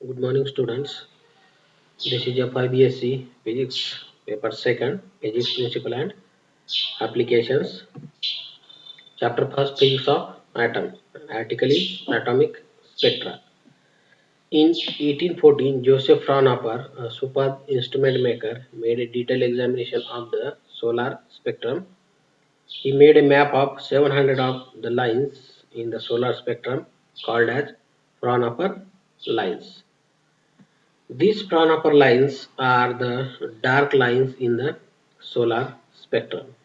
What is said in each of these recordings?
Good morning, students. This is your 5 BSc Physics paper second, Physics principle and applications. Chapter first, Physics of Atom. Article is Atomic Spectra. In 1814, Joseph Fraunhofer, a superb instrument maker, made a detailed examination of the solar spectrum. He made a map of 700 of the lines in the solar spectrum called as Fraunhofer lines. These Fraunhofer lines are the dark lines in the solar spectrum.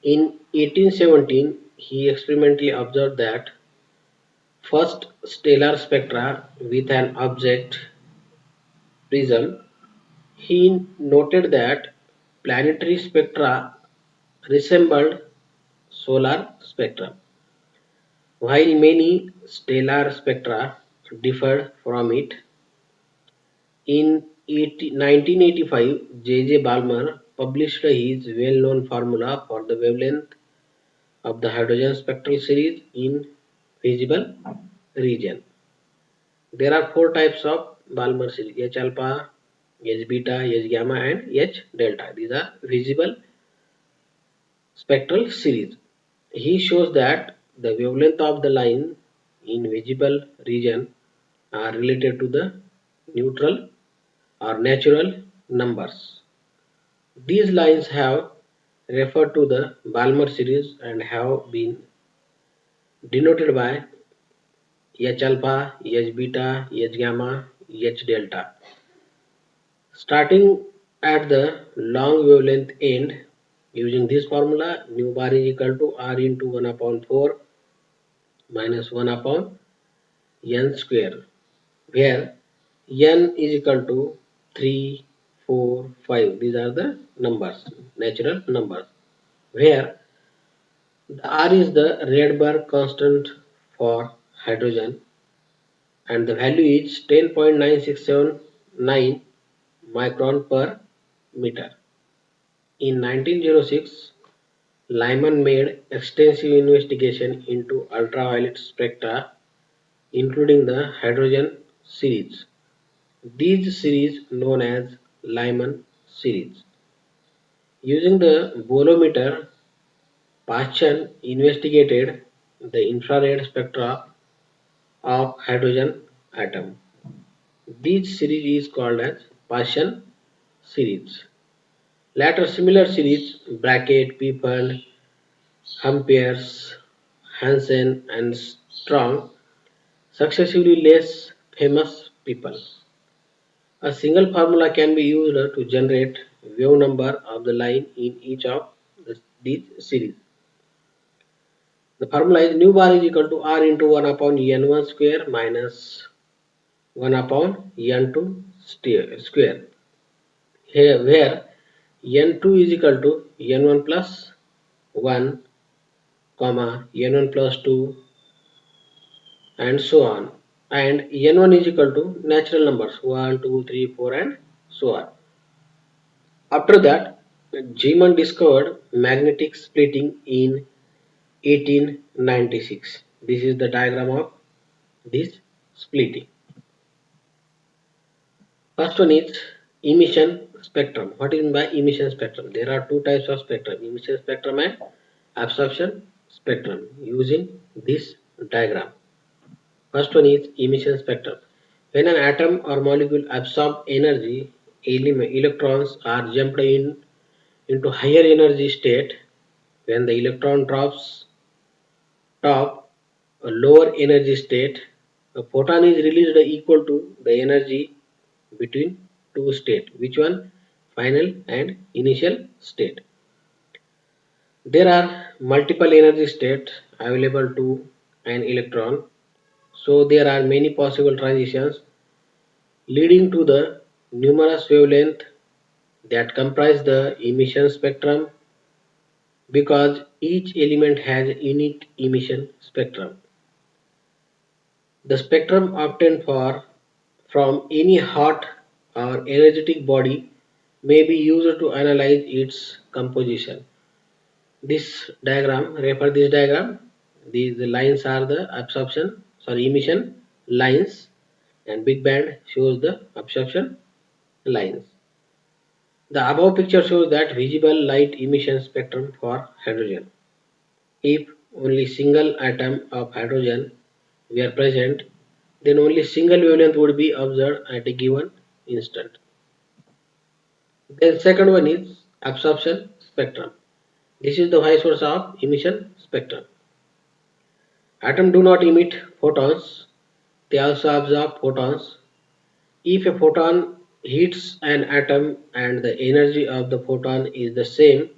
In 1817, he experimentally observed that first stellar spectra with an object prism. He noted that planetary spectra resembled solar spectrum, while many stellar spectra differed from it. In 1985, J. J. Balmer published his well-known formula for the wavelength of the hydrogen spectral series in visible region. There are four types of Balmer series: H alpha, H beta, H gamma, and H delta. These are visible spectral series. He shows that the wavelength of the line in visible region are related to the neutral or natural numbers. These lines have referred to the Balmer series and have been denoted by H alpha, H beta, H gamma, H delta. Starting at the long wavelength end, using this formula, nu bar is equal to R into 1 upon 4 minus 1 upon n square, where n is equal to 3, 4, 5. These are the numbers, natural numbers, where the R is the Rydberg constant for hydrogen and the value is 10.9679 micron per meter. In 1906, Lyman made extensive investigation into ultraviolet spectra, including the hydrogen series. These series known as Lyman series. Using the bolometer, Paschen investigated the infrared spectra of hydrogen atom. This series is called as Paschen series. Later similar series Brackett, People, Humphreys, Hansen and Strong successively less famous people. A single formula can be used to generate wave number of the line in each of these series. The formula is nu bar is equal to R into 1 upon n1 square minus 1 upon n2 square. Here where n2 is equal to n1 plus 1 comma n1 plus 2 and so on, and n1 is equal to natural numbers 1 2 3 4 and so on. After that, Zeeman discovered magnetic splitting in 1896. This is the diagram of this splitting. First one is emission spectrum. What is meant by emission spectrum? There are two types of spectrum: emission spectrum and absorption spectrum. Using this diagram, first one is emission spectrum. When an atom or molecule absorbs energy, electrons are jumped into higher energy state. When the electron drops top a lower energy state, a photon is released equal to the energy between two states. Which one? Final and initial state. There are multiple energy states available to an electron, so there are many possible transitions leading to the numerous wavelengths that comprise the emission spectrum because each element has a unique emission spectrum. The spectrum obtained from any hot or energetic body may be used to analyze its composition. This diagram, refer this diagram. These lines are the emission lines, and big band shows the absorption lines. The above picture shows that visible light emission spectrum for hydrogen. If only single atom of hydrogen were present, then only single wavelength would be observed at a given instant. Then second one is absorption spectrum. This is the high source of emission spectrum. Atoms do not emit photons, they also absorb photons. If a photon hits an atom and the energy of the photon is the same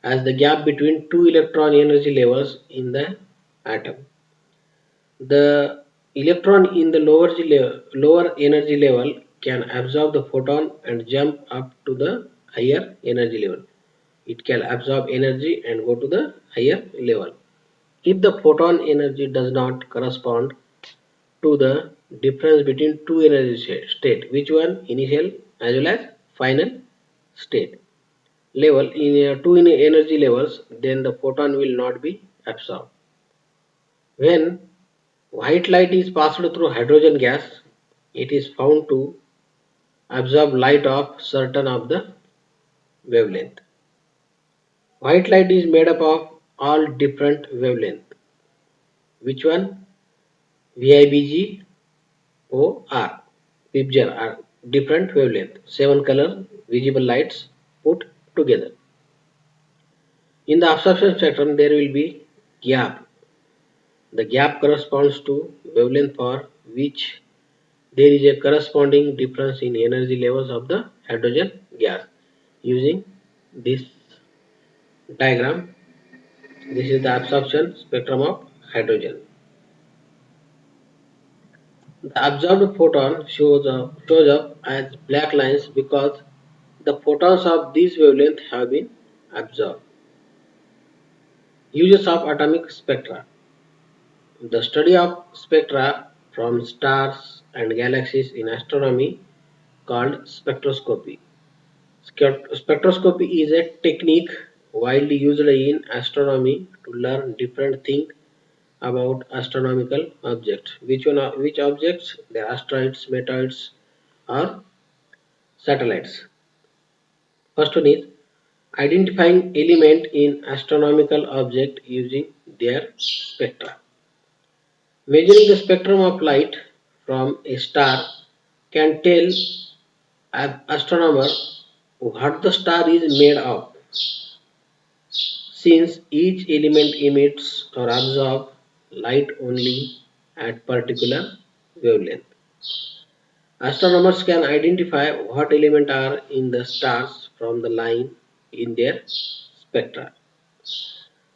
as the gap between two electron energy levels in the atom, the electron in the lower energy level can absorb the photon and jump up to the higher energy level. It can absorb energy and go to the higher level. If the photon energy does not correspond to the difference between two energy state, which one initial as well as final state level in two energy levels, then the photon will not be absorbed. When white light is passed through hydrogen gas, it is found to absorb light of certain of the wavelength. White light is made up of all different wavelength. Which one? VIBG O R. PIPGER are different wavelength. 7 color visible lights put together. In the absorption spectrum, there will be gap. The gap corresponds to wavelength for which there is a corresponding difference in energy levels of the hydrogen gas. Using this diagram, this is the absorption spectrum of hydrogen. The absorbed photon shows up as black lines because the photons of this wavelength have been absorbed. Uses of atomic spectra. The study of spectra from stars and galaxies in astronomy called spectroscopy. Spectroscopy is a technique widely used in astronomy to learn different things about astronomical objects. Which objects? The asteroids, meteors, or satellites. First one is identifying element in astronomical object using their spectra. Measuring the spectrum of light from a star can tell an astronomer what the star is made of, since each element emits or absorbs light only at particular wavelength. Astronomers can identify what elements are in the stars from the line in their spectra.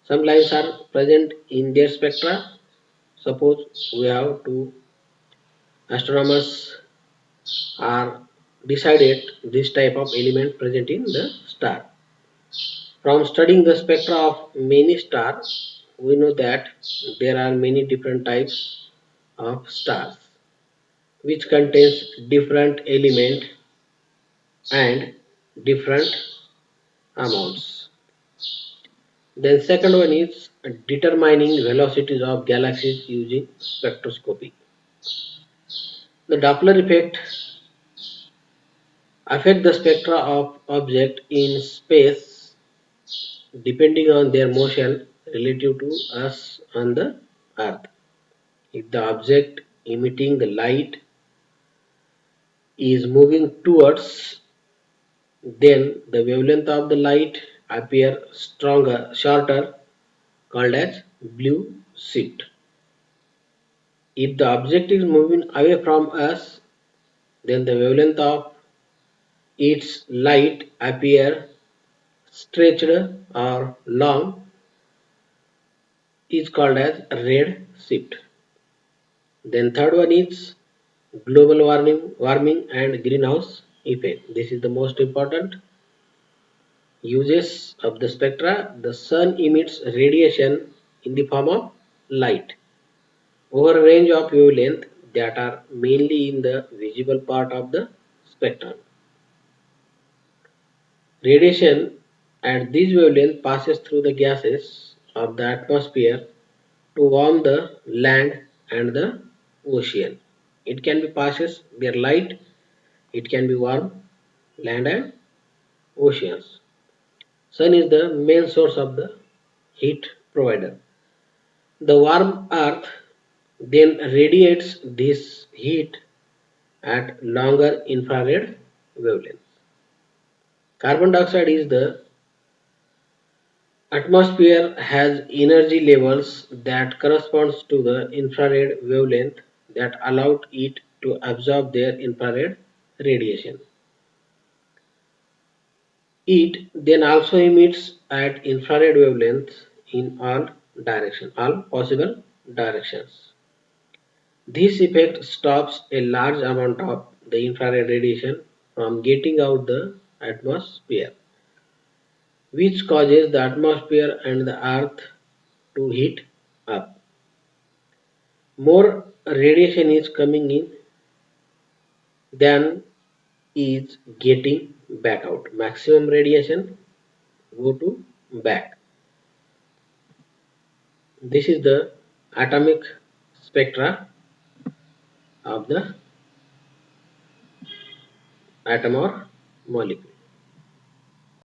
Some lines are present in their spectra. Suppose we have two astronomers are decided this type of element present in the star. From studying the spectra of many stars, we know that there are many different types of stars which contains different element and different amounts. Then second one is determining velocities of galaxies using spectroscopy. The Doppler effect affect the spectra of object in space depending on their motion relative to us on the earth. If the object emitting the light is moving towards, then the wavelength of the light appear shorter, called as blue shift. If the object is moving away from us, then the wavelength of its light appear stretched or long, is called as red shift. Then third one is global warming and greenhouse effect. This is the most important uses of the spectra. The sun emits radiation in the form of light over a range of wavelength that are mainly in the visible part of the spectrum. Radiation at this wavelength passes through the gases of the atmosphere to warm the land and the ocean. It can be passes where light, it can be warm, land and oceans. Sun is the main source of the heat provider. The warm earth then radiates this heat at longer infrared wavelengths. Carbon dioxide is the atmosphere has energy levels that corresponds to the infrared wavelength that allowed it to absorb their infrared radiation. It then also emits at infrared wavelengths in all possible directions. This effect stops a large amount of the infrared radiation from getting out the atmosphere, which causes the atmosphere and the earth to heat up. More radiation is coming in than is getting back out. Maximum radiation go to back. This is the atomic spectra of the atom or molecule.